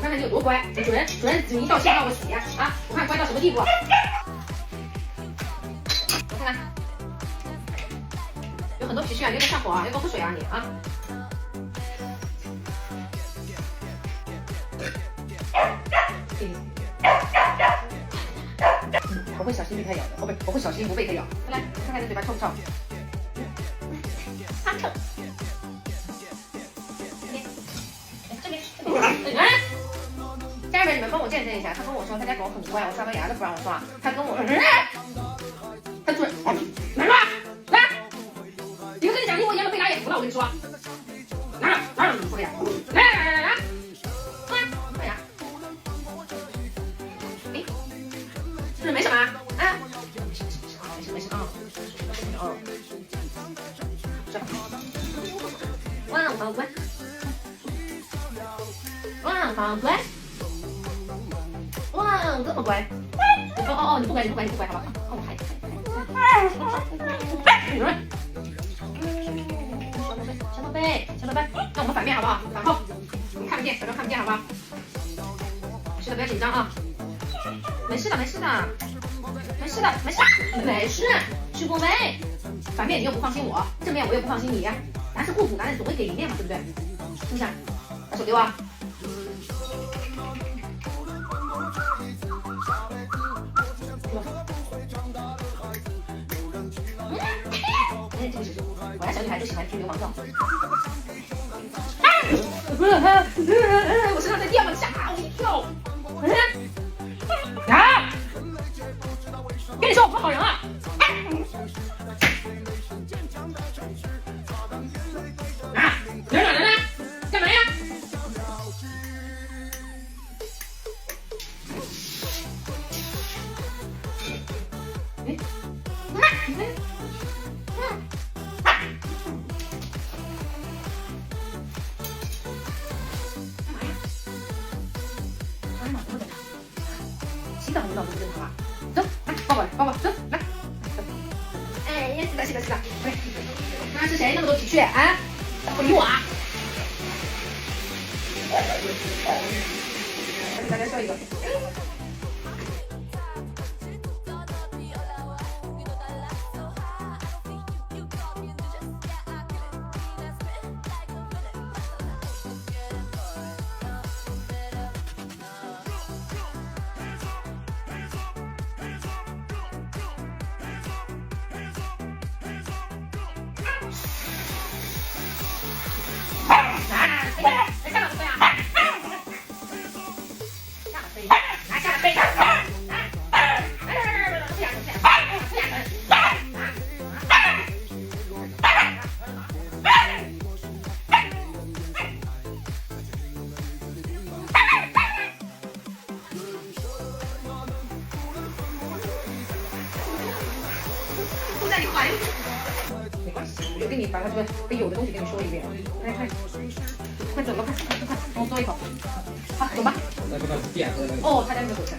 看看你有多乖，主人指名道姓让我洗啊！我看乖到什么地步啊？我看看，有很多皮屑啊，有点上火啊，要多喝水啊你啊！我会小心被它咬的，我会小心不被它咬。来，看看你嘴巴臭不臭？啊臭！家人们，你们帮我见证一下，他跟我说他家狗很乖，我刷个牙都不让我刷。他跟我，他主人，来吧，来，你们跟你讲，离我远了被拉也服了，我跟你说。来，不会呀，来，快呀！哎，是不是没什么啊？没事啊。哦，这，汪宝乖，汪宝乖。哇，这么乖！哦，你不乖，好不好？哦，还。小宝贝，那我们反面好不好？反后，你看不见，小周看不见，好不好？没事的，不要紧张啊。没事，去过没？反面你又不放心我，正面我又不放心你，男是互补，男人总会给一面嘛，对不对？是不是？把手丢啊！果然小女孩都喜欢听流氓状。我身上在掉，吓我一跳。跟你说我不是好人啊！人呢？干嘛呀？洗澡你老公真好啊！走，来抱抱，走，来。哎呀，洗澡，快！那是谁那么多皮屑啊？不理我啊！给大家笑一个。在你怀里，没关系，我就跟你把它这个被有的东西跟你说一遍。来，快走吧，快，帮我嘬一口。好，走吧。哦，他家那个狗吃。